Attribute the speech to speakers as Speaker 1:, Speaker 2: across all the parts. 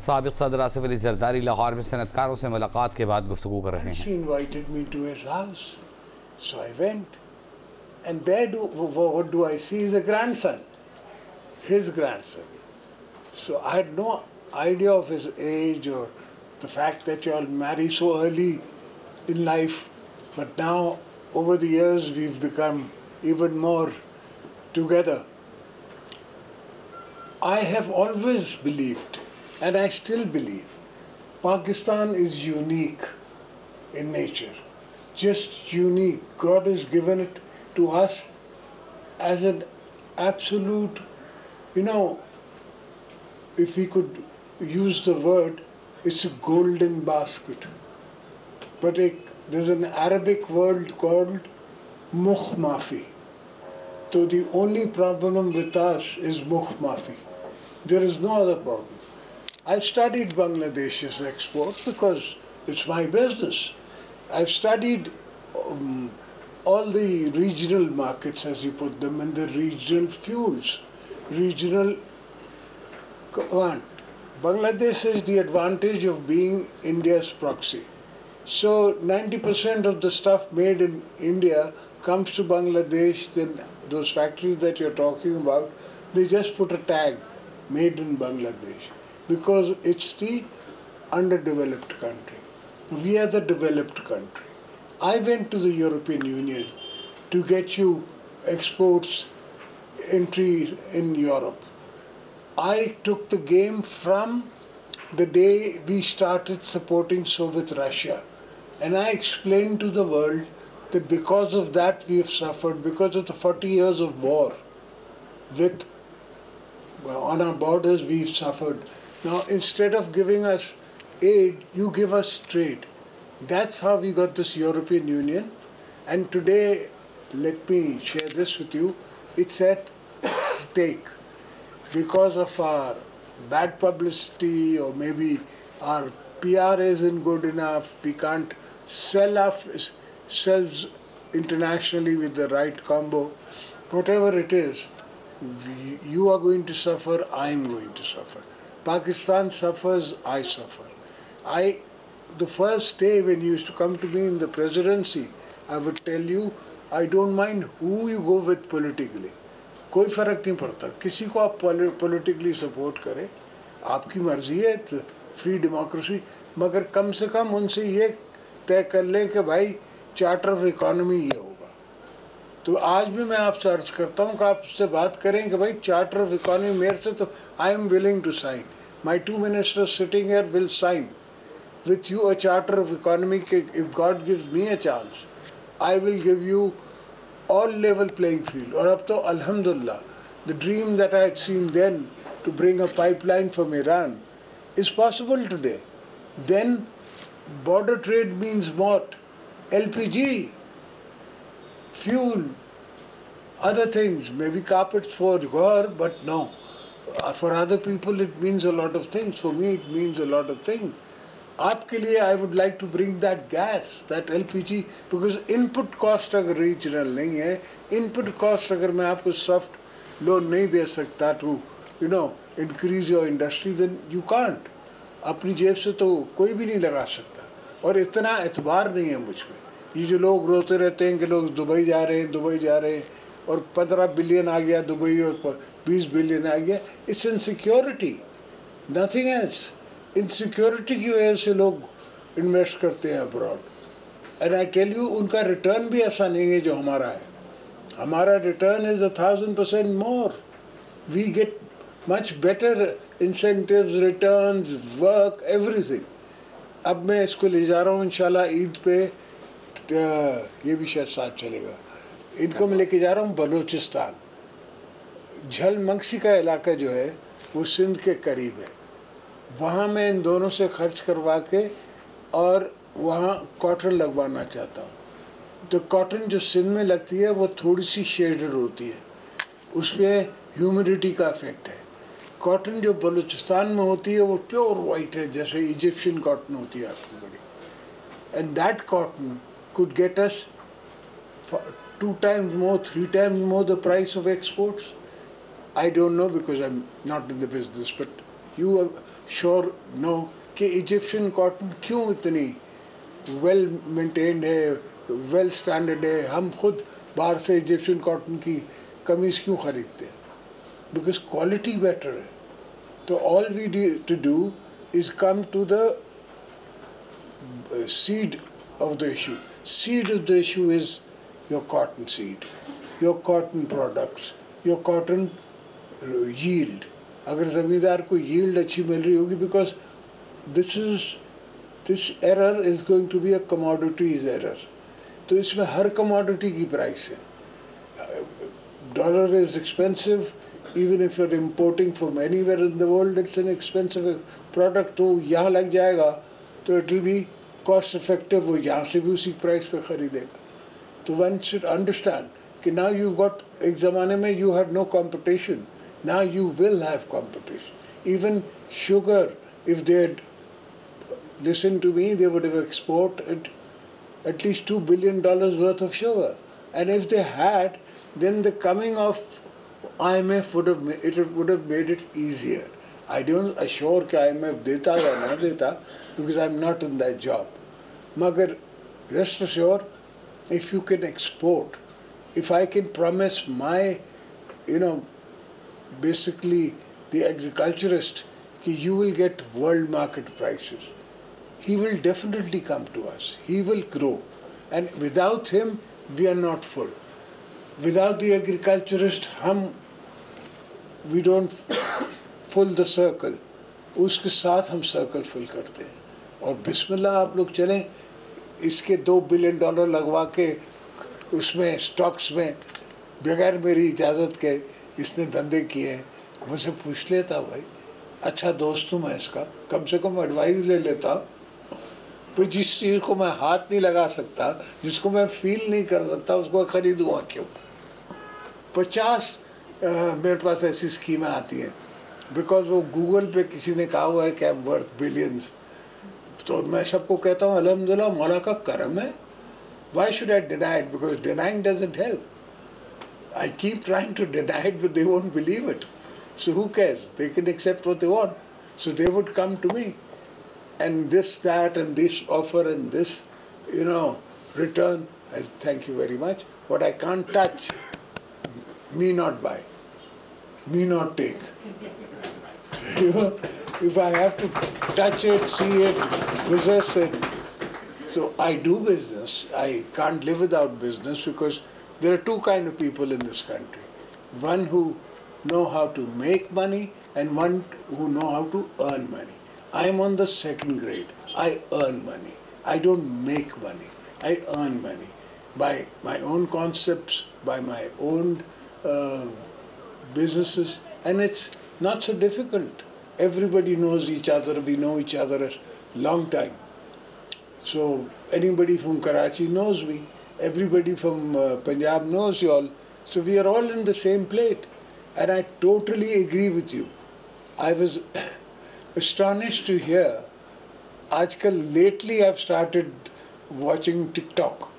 Speaker 1: साबिक़ सदर आसिफ अली ज़रदारी लाहौर में सनतकारों से मुलाकात के बाद गुफ्तगू कर रहे हैं।
Speaker 2: He invited me to his house, so I went, and there what do I see is a grandson, his grandson. So I had no idea of his age or the fact that you all marry so early in life, but now over the years we've become even more together. I have always believed, and I still believe, Pakistan is unique in nature, just unique. God has given it to us as an absolute, if we could use the word, it's a golden basket. But there's an Arabic word called mukh mafi. So the only problem with us is mukh mafi. There is no other problem. I've studied Bangladesh's export because it's my business. I've studied all the regional markets, as you put them, and the regional fuels. Bangladesh has the advantage of being India's proxy. So 90% of the stuff made in India comes to Bangladesh. Then those factories that you're talking about, they just put a tag, made in Bangladesh, because it's the underdeveloped country. We are the developed country. I went to the European Union to get you exports entry in Europe. I took the game from the day we started supporting Soviet Russia. And I explained to the world that because of that we have suffered, because of the 40 years of war on our borders we've suffered. Now instead of giving us aid, you give us trade. That's how we got this European Union. And today, let me share this with you, it's at stake. Because of our bad publicity, or maybe our PR isn't good enough, we can't sell ourselves internationally with the right combo. Whatever it is, you are going to suffer, I am going to suffer. Pakistan suffers, I suffer. The first day when you used to come to me in the presidency, I would tell you, I don't mind who you go with politically. कोई फर्क नहीं पड़ता, किसी को आप politically support करें, आपकी मर्जी है, फ्री डेमोक्रेसी, मगर कम से कम उनसे ये तय कर लें कि भाई चार्टर ऑफ इकोनॉमी ये होगा. तो आज भी मैं आपसे अर्ज करता हूँ कि आप उससे बात करें कि भाई चार्टर ऑफ इकोनॉमी मेरे से तो I am willing to sign. My 2 ministers sitting here will sign with you a charter of economy. If God gives me a chance, I will give you all level playing field. और अब तो alhamdulillah, the dream that I had seen then to bring a pipeline from Iran is possible today. Then border trade means what? LPG, fuel, other things, maybe carpets for Youre, but no. For other people it means a lot of things. For me it means a lot of things. आपके लिए I would like to bring that gas, that LPG, because input cost अगर regional नहीं है, input cost अगर मैं आपको soft loan नहीं दे सकता to, increase your industry, then you can't. अपनी जेब से तो कोई भी नहीं लगा सकता. और इतना एतबार नहीं है मुझ में. ये जो लोग रोते रहते हैं कि लोग दुबई जा रहे हैं, और 15 बिलियन आ गया दुबई और 20 बिलियन आ गया, it's insecurity, nothing else. Insecurity की वजह से लोग इन्वेस्ट करते हैं abroad. And I tell you, उनका रिटर्न भी ऐसा नहीं है जो हमारा है. हमारा return is 1000% more. We get much better incentives, returns, work, everything. अब मैं इसको ले जा रहा हूँ इंशाल्लाह ईद पे, ये भी शायद साथ चलेगा. इनको मैं लेके जा रहा हूँ बलूचिस्तान. झलमक्सी का इलाका जो है वो सिंध के करीब है. वहाँ मैं इन दोनों से खर्च करवा के और वहाँ कॉटन लगवाना चाहता हूँ. तो कॉटन जो सिंध में लगती है वो थोड़ी सी शेडेड होती है, उसमें ह्यूमिडिटी का इफेक्ट है. कॉटन जो बलूचिस्तान में होती है वो प्योर वाइट है, जैसे इजिप्शियन कॉटन होती है आपकी बड़ी. And that cotton could get us 2 times more, 3 times more the price of exports. I don't know because I'm not in the business, but You sure know कि Egyptian cotton क्यों इतनी well maintained है, well standard है. हम खुद बाहर से Egyptian cotton की कमीज क्यों खरीदते हैं? Because quality better है. So all we need to do is come to the seed of the issue. Seed of the issue is your cotton seed, your cotton products, your cotton yield. अगर ज़मींदार को yield अच्छी मिल रही होगी, because this error is going to be a commodities error. तो इसमें हर commodity की price है. Dollar is expensive. Even if you're importing from anywhere in the world, it's an expensive product. तो यहाँ लग जाएगा, तो it will be cost effective. वो यहाँ से भी उसी price पे खरीदेगा. So one should understand कि now you got, एक ज़माने में you had no competition. Now you will have competition. Even sugar, if they had listened to me, they would have exported at least $2 billion worth of sugar. And if they had, then the coming of IMF would have made it easier. I don't assure कि IMF देता या ना देता, because I'm not in that job. मगर rest assured, if you can export, if I can promise my, basically the agriculturist, कि you will get world market prices, he will definitely come to us. He will grow. And without him, we are not full. Without the agriculturist, we don't full the circle. उसके साथ हम circle full करते हैं. और बिस्मिल्लाह आप लोग चलें, इसके $2 billion लगवा के उसमें स्टॉक्स में बगैर मेरी इजाज़त के इसने धंधे किए हैं. मुझसे पूछ लेता भाई, अच्छा दोस्त हूँ मैं इसका, कम से कम एडवाइस ले लेता. तो जिस चीज़ को मैं हाथ नहीं लगा सकता, जिसको मैं फील नहीं कर सकता, उसको खरीदूँगा क्यों? 50 मेरे पास ऐसी स्कीमें आती हैं, बिकॉज वो गूगल पे किसी ने कहा हुआ है कि आई एम वर्थ बिलियंस. तो मैं सबको कहता हूँ अल्हम्दुलिल्लाह मौला का करम है. Why should I deny it? Because denying doesn't help. I keep trying to deny it, but they won't believe it. So who cares? They can accept what they want. So they would come to me, and this, that, and this offer, and this, return. I say, thank you very much. What I can't touch, me not buy, me not take. If I have to touch it, see it, possess it. So I do business. I can't live without business, because there are two kinds of people in this country. One who know how to make money, and one who know how to earn money. I'm on the second grade. I earn money. I don't make money. I earn money by my own concepts, by my own businesses, and it's not so difficult. Everybody knows each other. We know each other a long time. So anybody from Karachi knows me. Everybody from Punjab knows you all. So we are all in the same plate. And I totally agree with you. I was astonished to hear. Lately I've started watching TikTok.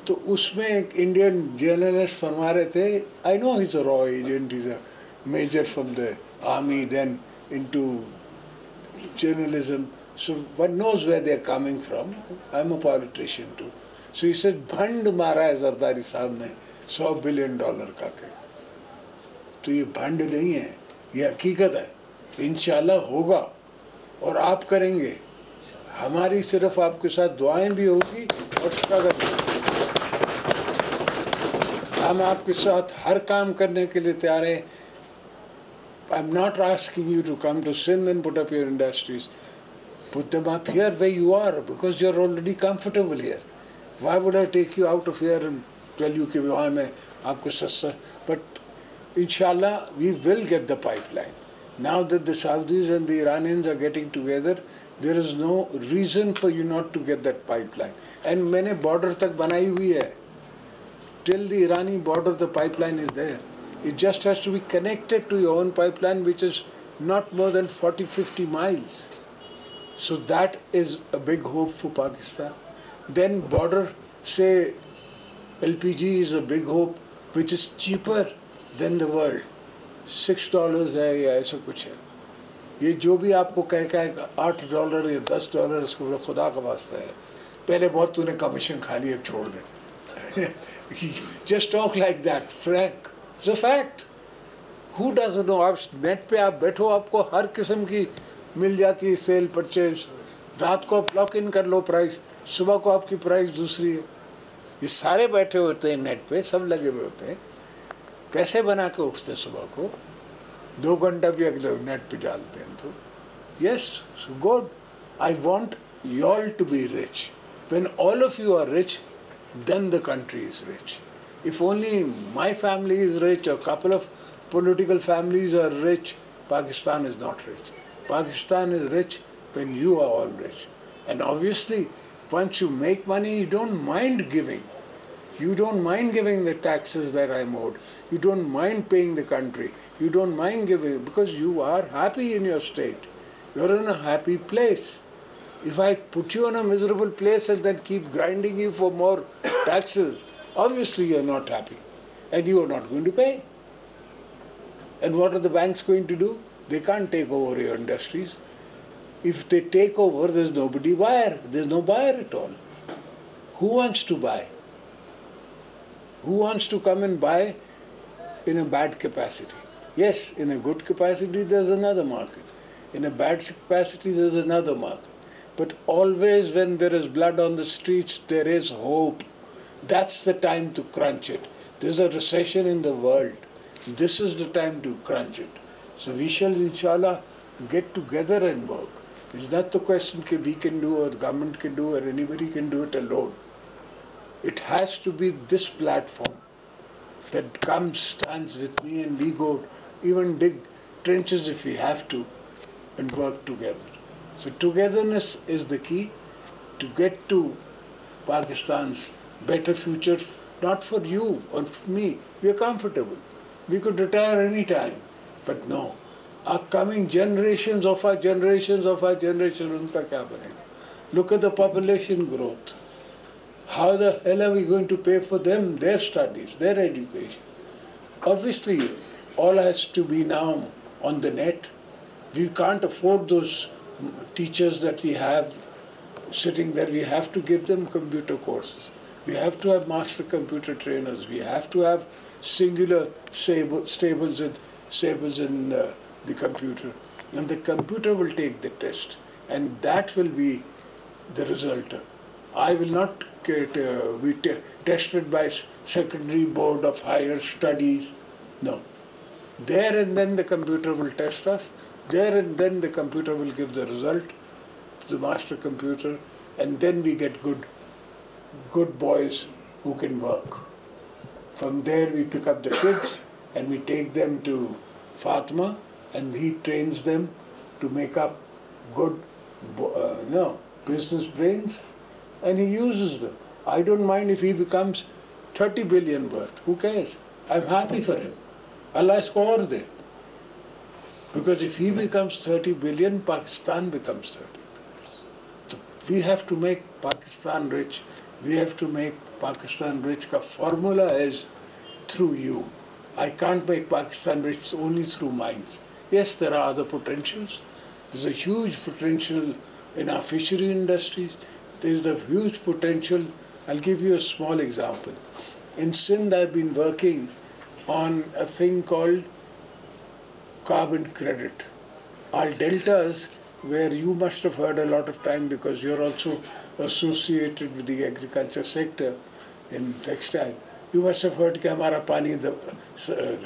Speaker 2: तो उसमें एक Indian journalist फरमा रहे थे, I know he's a raw agent, he's a major from the army, then into journalism, so one knows where they're coming from. I'm a politician too. So he said, भंड मारा है जरदारी साहब ने $100 billion का के. तो ये भंड नहीं है, ये हकीकत है. इंशाल्लाह होगा और आप करेंगे. हमारी सिर्फ आपके साथ दुआएं भी होगी और स्ट्रगल भी. हम आपके साथ हर काम करने के लिए तैयार हैं. I'm not asking you to come to Sindh and put up your industries. Put them up here where you are, because you're already comfortable here. Why would I take you out of here and tell you कि वहाँ में आपको सस्ता? But inshallah we will get the pipeline. Now that the Saudis and the Iranians are getting together, there is no reason for you not to get that pipeline. And मैंने border तक बनाई हुई है. Till the Irani border, the pipeline is there. It just has to be connected to your own pipeline, which is not more than 40-50 miles. So that is a big hope for Pakistan. Then border, say, LPG is a big hope, which is cheaper than the world. $6 है या ऐसा कुछ है. ये जो भी आपको कहे $8 या $10 उसको बोलो खुदा का वास्ता है, पहले बहुत तूने कमीशन खा ली, अब छोड़ दे. Just talk like that, frank. It's a fact. Who doesn't know? आप नेट पे आप बैठो, आपको हर किस्म की मिल जाती है सेल परचेज. रात को आप लॉक इन कर लो प्राइस, सुबह को आपकी प्राइस दूसरी है. ये सारे बैठे होते हैं नेट पे, सब लगे हुए होते हैं, पैसे बना के उठते हैं सुबह को, 2 घंटा भी अगले नेट पे डालते हैं. तो yes, good. I want you all to be rich. When all of you are rich, then the country is rich. If only my family is rich, or a couple of political families are rich, Pakistan is not rich. Pakistan is rich when you are all rich. And obviously, once you make money, you don't mind giving. You don't mind giving the taxes that I'm owed. You don't mind paying the country. You don't mind giving because you are happy in your state. You're in a happy place. If I put you in a miserable place and then keep grinding you for more taxes, obviously you're not happy and you are not going to pay. And what are the banks going to do? They can't take over your industries. If they take over, there's nobody buyer. There's no buyer at all. Who wants to buy? Who wants to come and buy in a bad capacity? Yes, in a good capacity, there's another market. In a bad capacity, there's another market. But always when there is blood on the streets, there is hope. That's the time to crunch it. There's a recession in the world. This is the time to crunch it. So we shall, inshallah, get together and work. It's not the question that we can do or the government can do or anybody can do it alone. It has to be this platform that comes, stands with me, and we go even dig trenches if we have to and work together. So togetherness is the key to get to Pakistan's better future, not for you or for me. We are comfortable. We could retire any time. But no, our coming generations of our generations of our generation, unka kya banega? Look at the population growth. How the hell are we going to pay for them, their studies, their education? Obviously, all has to be now on the net. We can't afford those teachers that we have sitting there. We have to give them computer courses. We have to have master computer trainers. We have to have singular stables in the computer. And the computer will take the test. And that will be the result. I will not be tested by secondary board of higher studies. No. There and then the computer will test us. There and then the computer will give the result to the master computer, and then we get good boys who can work. From there we pick up the kids and we take them to Fatima, and he trains them to make up good business brains, and he uses them. I don't mind if he becomes 30 billion worth. Who cares? I'm happy for him. Allah is और दे. Because if he becomes 30 billion, Pakistan becomes 30 billion. So we have to make Pakistan rich. We have to make Pakistan rich. The formula is through you. I can't make Pakistan rich only through mines. Yes, there are other potentials. There's a huge potential in our fishery industries. There's a huge potential. I'll give you a small example. In Sindh, I've been working on a thing called carbon credit. Our deltas, where you must have heard a lot of time because you're also associated with the agriculture sector in textile, you must have heard कि हमारा पानी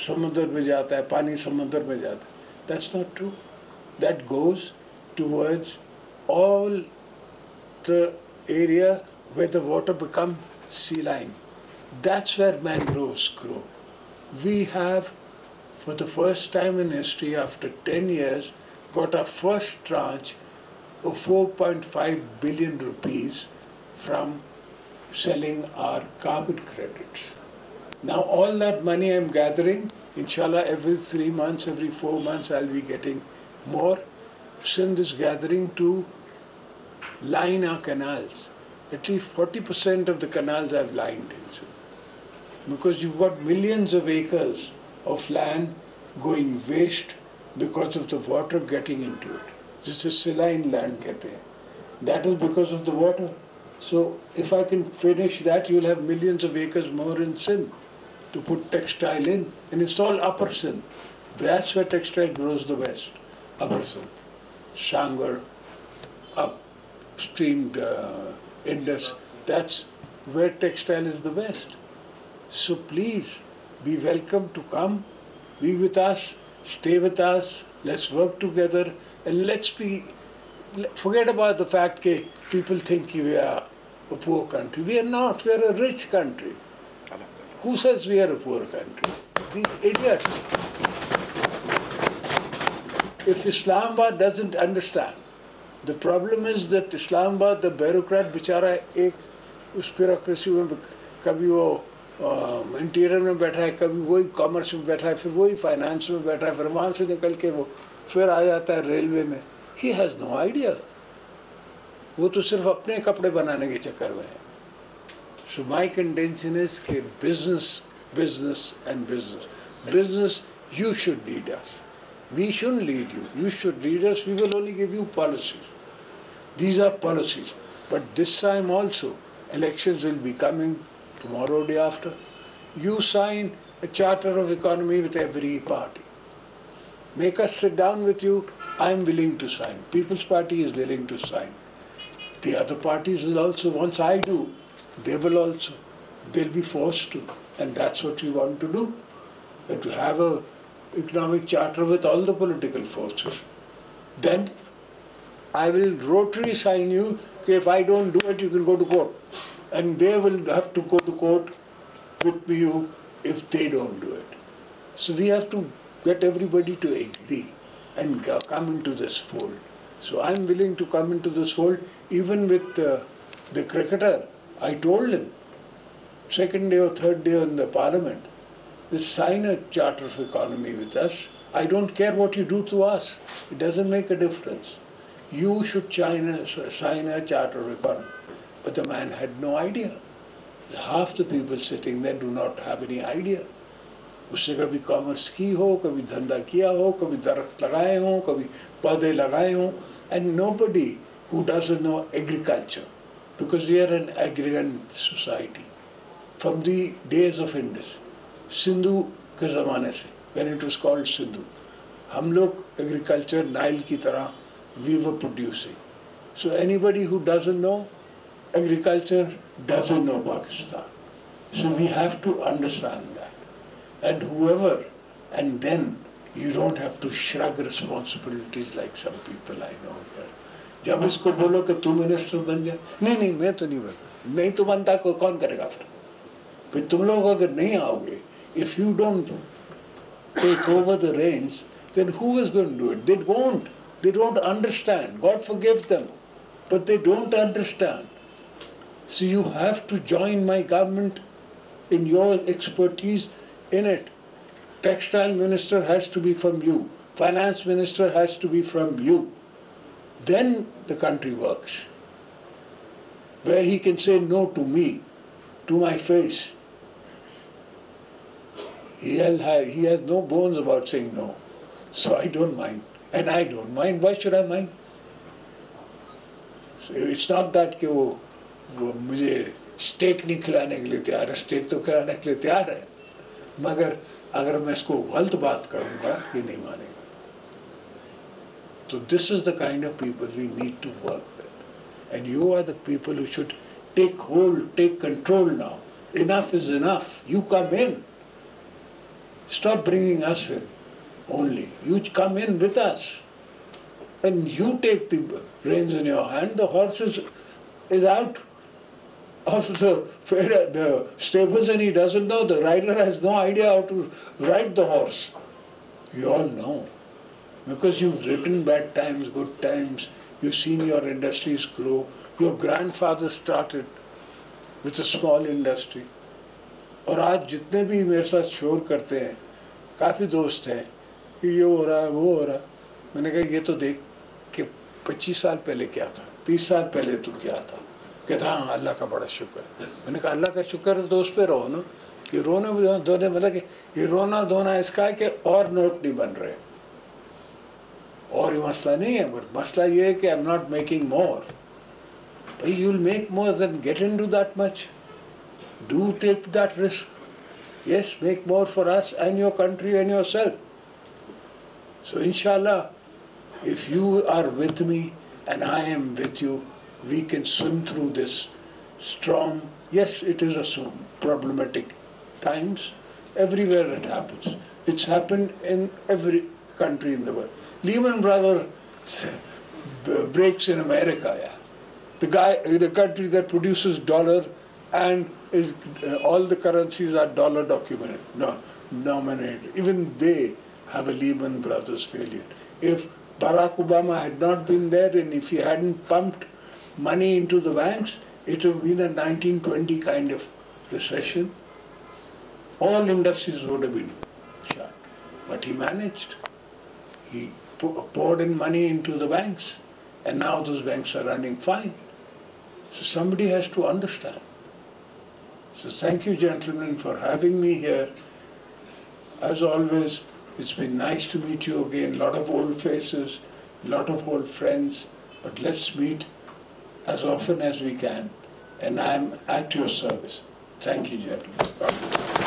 Speaker 2: समुद्र में जाता है, पानी समुद्र में जाता है. That's not true. That goes towards all the area where the water becomes saline. That's where mangroves grow. We have, for the first time in history, after 10 years, got our first tranche of 4.5 billion rupees from selling our carbon credits. Now all that money I'm gathering, inshallah every 3 months, every 4 months I'll be getting more. Sindh is gathering to line our canals. At least 40% of the canals I've lined in Sindh. Because you've got millions of acres of land going waste because of the water getting into it. This is saline land कहते हैं. That is because of the water. So if I can finish that, you'll have millions of acres more in Sindh to put textile in. And it's all upper Sindh. That's where textile grows the best. Upper Sindh. Shangar, upstream Indus. That's where textile is the best. So please, be welcome to come, be with us, stay with us, let's work together, and forget about the fact that people think we are a poor country. We are not, we are a rich country. Who says we are a poor country? These idiots. If Islamabad doesn't understand, the problem is that Islamabad, the bureaucrat, बेचारा एक उस bureaucracy में कभी वो interior में बैठा है, कभी वही कॉमर्स में बैठा है, फिर वही फाइनेंस में बैठा है, फिर वहाँ से निकल के वो फिर आ जाता है रेलवे में. He has no idea. वो तो सिर्फ अपने कपड़े बनाने के चक्कर में है. So my contention is कि business, you should lead us. We shouldn't lead you. You should lead us. We will only give you policies. These are policies. But this time also, elections will be coming tomorrow, day after. You sign a charter of economy with every party. Make us sit down with you. I am willing to sign. People's Party is willing to sign. The other parties will also, once I do, they will also. They'll be forced to. And that's what we want to do. And to have a economic charter with all the political forces. Then I will rotary sign you, if I don't do it, you can go to court. And they will have to go to court with you if they don't do it. So we have to get everybody to agree and come into this fold. So I'm willing to come into this fold, even with the cricketer. I told him, second day or third day in the parliament, let's sign a charter of economy with us. I don't care what you do to us. It doesn't make a difference. You should sign a charter of economy. But the man had no idea. Half the people sitting there do not have any idea. उससे कभी commerce की हो, कभी धंधा किया हो, कभी दरख्त लगाए हों, कभी पौधे लगाए हों, and nobody who doesn't know agriculture, because we are an agrarian society from the days of Indus, Sindhu के ज़माने से, when it was called Sindhu, हम लोग agriculture Nile की तरह we were producing. So anybody who doesn't know agriculture doesn't know Pakistan. So we have to understand that. And whoever, and then you don't have to shrug responsibilities like some people I know here. जब इसको बोलो कि तू minister बन जाए, नहीं मैं तो नहीं बनता, नहीं तो बनता को कौन करेगा फिर तुम लोग अगर नहीं आओगे, if you don't take over the reins, then who is going to do it? They won't. They don't understand. God forgive them, but they don't understand. So you have to join my government in your expertise in it. Textile minister has to be from you. Finance minister has to be from you. Then the country works. Where he can say no to me, to my face. He has no bones about saying no. So I don't mind. And I don't mind. Why should I mind? So it's not that कि वो मुझे stake नहीं खिलाने के लिए तैयार है, stake तो खिलाने के लिए तैयार है, मगर अगर मैं इसको गलत बात करूँगा ये नहीं मानेगा. So this is the kind of people we need to work with. And you are the people who should take hold, take control now. Enough is enough. You come in. Stop bringing us in only. You come in with us. And you take the reins in your hand. The horse is out of the stables and he doesn't know. The rider has no idea how to ride the horse. You all know. Because you've ridden bad times, good times. You've seen your industries grow. Your grandfather started with a small industry. और आज जितने भी मेरे साथ शोर करते हैं, काफ़ी दोस्त हैं कि ये हो रहा है, वो हो रहा है. मैंने कहा ये तो देख कि 25 साल पहले क्या था, 30 साल पहले तो क्या था. कहता हाँ अल्लाह का बड़ा शुक्र है. मैंने कहा अल्लाह का शुक्र है तो उस पर रहो ना. ये रोना धोने मतलब कि ये रोना धोना इसका है कि और नोट नहीं बन रहे. और ये मसला नहीं है, but मसला ये है कि I'm not making more. But you'll make more than get into that much. Do take that risk. Yes, make more for us and your country and yourself. So inshallah, if you are with me and I am with you, we can swim through this storm. Yes, it is a problematic times. Everywhere it happens. It's happened in every country in the world. Lehman Brothers breaks in America, yeah. The country that produces dollar and is all the currencies are dollar denominated. Even they have a Lehman Brothers failure. If Barack Obama had not been there and if he hadn't pumped money into the banks, it would have been a 1920 kind of recession. All industries would have been shut. But he managed. He poured in money into the banks, and now those banks are running fine. So somebody has to understand. So thank you, gentlemen, for having me here. As always, it's been nice to meet you again. A lot of old faces, a lot of old friends, but let's meet as often as we can. And I'm at your service. Thank you, gentlemen. God bless.